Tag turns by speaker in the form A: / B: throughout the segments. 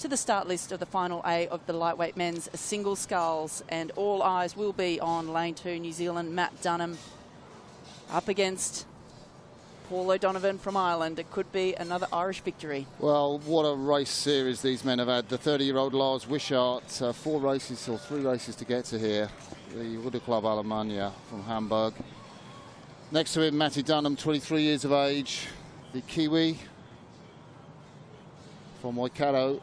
A: to the start list of the final A of the lightweight men's single sculls, and all eyes will be on lane 2, New Zealand, Matt Dunham, up against Paul O'Donovan from Ireland. It could be another Irish victory.
B: Well, what a race series these men have had. The 30-year-old Lars Wishart, 3 races to get to here. The Wood Club Alemannia from Hamburg. Next to him, Matty Dunham, 23 years of age, the Kiwi from Waikato.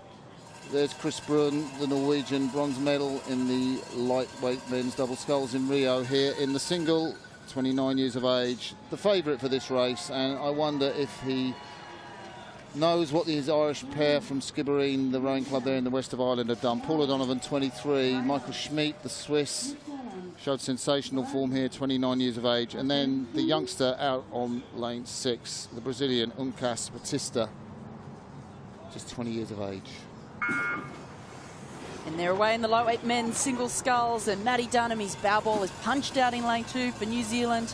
B: There's Chris Bruin, the Norwegian, bronze medal in the lightweight men's double sculls in Rio. Here in the single, 29 years of age, the favourite for this race, and I wonder if he knows what his Irish pair from Skibbereen, the rowing club there in the west of Ireland, have done. Paul O'Donovan, 23, Michael Schmid, the Swiss, showed sensational form here, 29 years of age, and then the youngster out on lane 6, the Brazilian Uncas Batista, just 20 years of age.
A: And they're away in the lightweight men's single sculls, and Matty Dunham, his bow ball is punched out in lane 2 for New Zealand.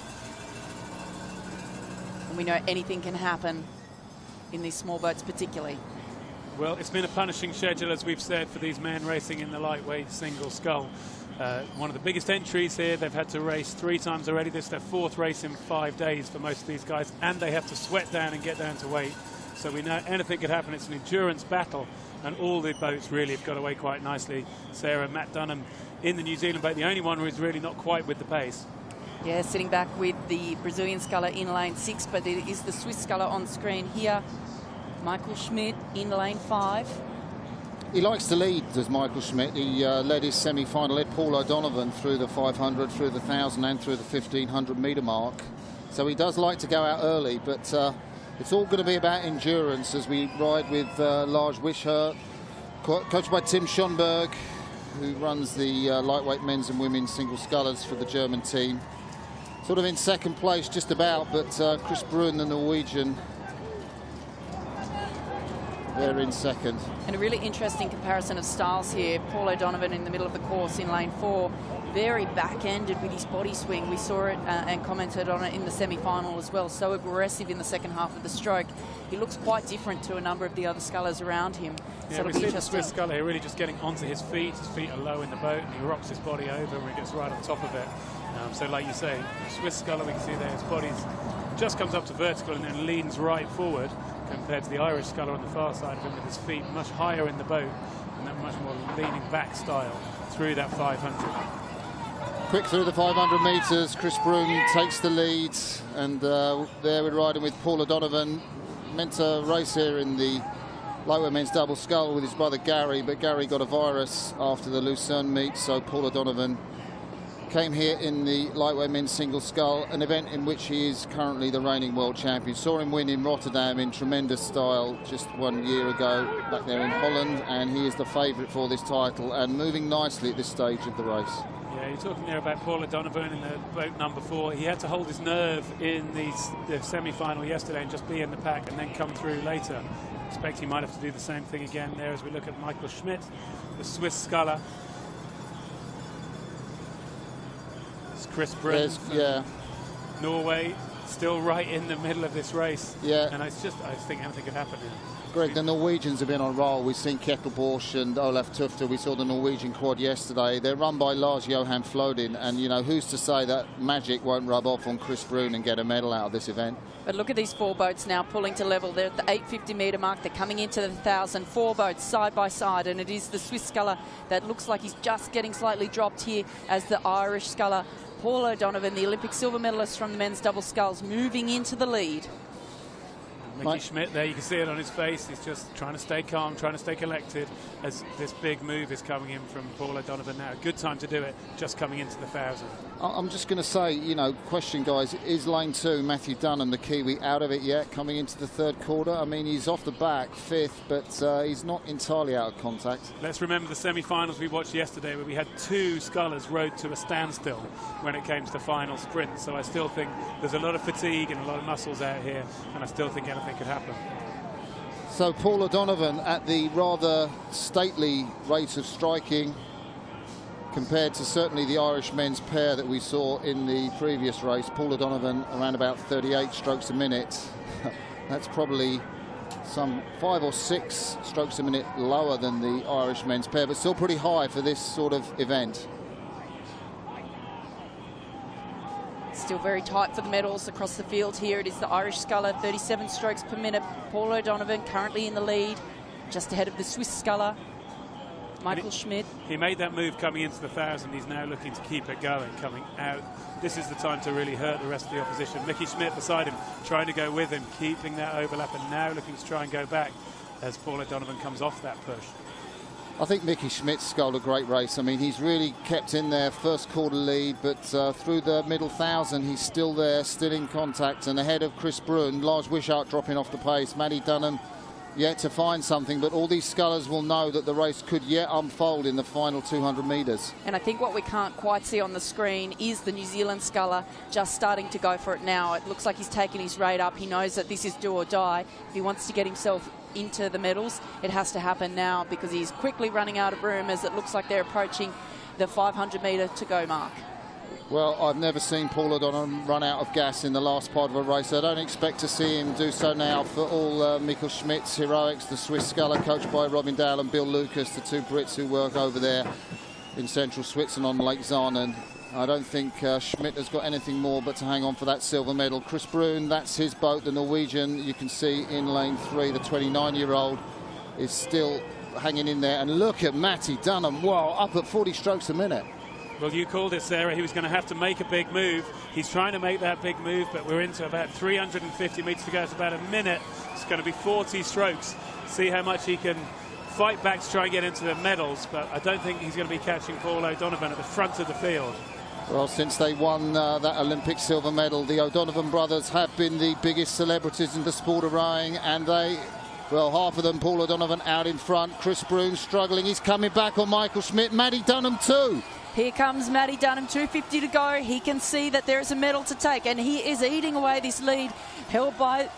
A: And we know anything can happen in these small boats particularly.
C: Well, it's been a punishing schedule, as we've said, for these men racing in the lightweight single scull. One of the biggest entries here. They've had to race 3 times already. This is their 4th race in 5 days for most of these guys, and they have to sweat down and get down to weight. So we know anything could happen. It's an endurance battle, and all the boats really have got away quite nicely. Sarah, Matt Dunham in the New Zealand boat, the only one who's really not quite with the pace.
A: Yeah, sitting back with the Brazilian sculler in lane 6, but it is the Swiss sculler on screen here. Michael Schmid in lane 5.
B: He likes to lead, does Michael Schmid. He led his semi-final, led Paul O'Donovan through the 500, through the 1,000 and through the 1,500 metre mark. So he does like to go out early, but it's all going to be about endurance as we ride with Lars Wishart, coached by Tim Schonberg, who runs the lightweight men's and women's single scullers for the German team. Sort of in second place just about, but Chris Bruin, the Norwegian, they're in second.
A: And a really interesting comparison of styles here. Paul O'Donovan in the middle of the course in lane 4, very back-ended with his body swing. We saw it and commented on it in the semi-final as well. So aggressive in the second half of the stroke. He looks quite different to a number of the other scullers around him.
C: Yeah, we see the Swiss sculler here really just getting onto his feet. His feet are low in the boat, and he rocks his body over when he gets right on top of it. So like you say, the Swiss sculler, we can see there his body just comes up to vertical and then leans right forward, compared to the Irish sculler on the far side of him with his feet much higher in the boat and that much more leaning back style through that 500.
B: Quick through the 500 metres, Chris Bruin takes the lead, and there we're riding with Paul O'Donovan. Meant to race here in the lightweight men's double scull with his brother Gary, but Gary got a virus after the Lucerne meet, so Paul O'Donovan came here in the lightweight men's single scull, an event in which he is currently the reigning world champion. Saw him win in Rotterdam in tremendous style just 1 year ago back there in Holland, and he is the favourite for this title and moving nicely at this stage of the race.
C: Yeah, you're talking there about Paul O'Donovan in the boat number 4. He had to hold his nerve in the semi-final yesterday and just be in the pack and then come through later. I expect he might have to do the same thing again there as we look at Michael Schmid, the Swiss sculler. Chris Bruin,
B: yeah,
C: Norway, still right in the middle of this race.
B: Yeah,
C: and I think anything could happen here.
B: Greg, the Norwegians have been on a roll. We've seen Kjetil Bosch and Olaf Tufte. We saw the Norwegian quad yesterday. They're run by Lars Johan Flodin, and you know, who's to say that magic won't rub off on Chris Bruin and get a medal out of this event?
A: But look at these 4 boats now pulling to level. They're at the 850 metre mark. They're coming into the 1,000. 4 boats side by side, and it is the Swiss sculler that looks like he's just getting slightly dropped here as the Irish sculler Paul O'Donovan, the Olympic silver medalist from the men's double sculls, moving into the lead.
C: Mickey Schmid there, you can see it on his face. He's just trying to stay calm, trying to stay collected as this big move is coming in from Paul O'Donovan now. Good time to do it, just coming into the 1,000.
B: I'm just going to say, you know, question, guys, is lane 2, Matthew Dunham, the Kiwi, out of it yet, coming into the 3rd quarter? I mean, he's off the back, 5th, but he's not entirely out of contact.
C: Let's remember the semi-finals we watched yesterday where we had 2 scullers rode to a standstill when it came to the final sprint. So I still think there's a lot of fatigue and a lot of muscles out here, and I still think anything could happen.
B: So Paul O'Donovan at the rather stately rate of striking compared to certainly the Irish men's pair that we saw in the previous race. Paul O'Donovan around about 38 strokes a minute. That's probably some 5 or 6 strokes a minute lower than the Irish men's pair, but still pretty high for this sort of event.
A: Still very tight for the medals across the field here. It is the Irish sculler, 37 strokes per minute. Paul O'Donovan currently in the lead, just ahead of the Swiss sculler, Michael Schmidt.
C: He made that move coming into the 1,000. He's now looking to keep it going, coming out. This is the time to really hurt the rest of the opposition. Mickey Schmidt beside him, trying to go with him, keeping that overlap, and now looking to try and go back as Paul O'Donovan comes off that push.
B: I think Mickey Schmidt's sculled a great race. I mean, he's really kept in there, first quarter lead, but through the middle 1,000, he's still there, still in contact, and ahead of Chris Bruin. Lars Wishart dropping off the pace. Matty Dunham yet to find something, but all these scullers will know that the race could yet unfold in the final 200 metres.
A: And I think what we can't quite see on the screen is the New Zealand sculler just starting to go for it now. It looks like he's taken his rate up. He knows that this is do or die. If he wants to get himself into the medals, it has to happen now, because he's quickly running out of room as it looks like they're approaching the 500 metre to go mark.
B: Well, I've never seen Paul O'Donovan run out of gas in the last part of a race. I don't expect to see him do so now for all Michael Schmidt's heroics, the Swiss sculler coached by Robin Dale and Bill Lucas, the 2 Brits who work over there in central Switzerland on Lake Zarnen. I don't think Schmidt has got anything more but to hang on for that silver medal. Chris Bruin, that's his boat, the Norwegian. You can see in lane 3, the 29-year-old is still hanging in there. And look at Matty Dunham, wow, up at 40 strokes a minute.
C: Well, you called it, Sarah. He was going to have to make a big move. He's trying to make that big move, but we're into about 350 metres to go. It's about a minute. It's going to be 40 strokes. See how much he can fight back to try and get into the medals, but I don't think he's going to be catching Paul O'Donovan at the front of the field.
B: Well, since they won that Olympic silver medal, the O'Donovan brothers have been the biggest celebrities in the sport of rowing, and they, well, half of them, Paul O'Donovan out in front, Chris Bruin struggling, he's coming back on Michael Schmidt, Matty Dunham too.
A: Here comes Matty Dunham, 250 to go. He can see that there is a medal to take, and he is eating away this lead held by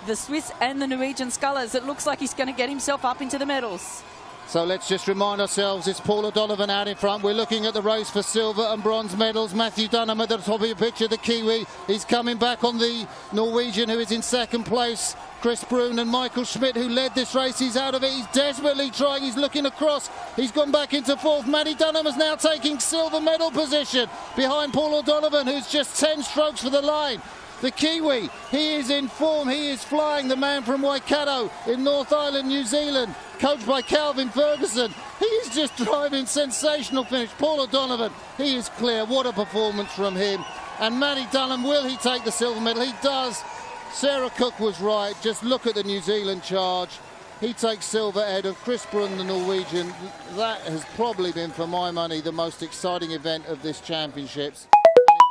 A: the Swiss and the Norwegian scullers. It looks like he's going to get himself up into the medals.
B: So let's just remind ourselves, it's Paul O'Donovan out in front. We're looking at the race for silver and bronze medals. Matthew Dunham at the top of your picture, the Kiwi. He's coming back on the Norwegian, who is in second place. Chris Bruin and Michael Schmidt, who led this race. He's out of it. He's desperately trying. He's looking across. He's gone back into fourth. Matty Dunham is now taking silver medal position behind Paul O'Donovan, who's just 10 strokes for the line. The Kiwi, he is in form, he is flying, the man from Waikato in North Island, New Zealand, coached by Calvin Ferguson. He is just driving, sensational finish. Paul O'Donovan, he is clear. What a performance from him. And Matty Dunham, will he take the silver medal? He does. Sarah Cook was right. Just look at the New Zealand charge. He takes silver ahead of Chris Bruin, the Norwegian. That has probably been, for my money, the most exciting event of this championships.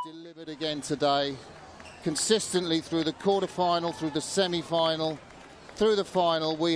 B: And it delivered again today. Consistently through the quarter-final, through the semi-final, through the final, we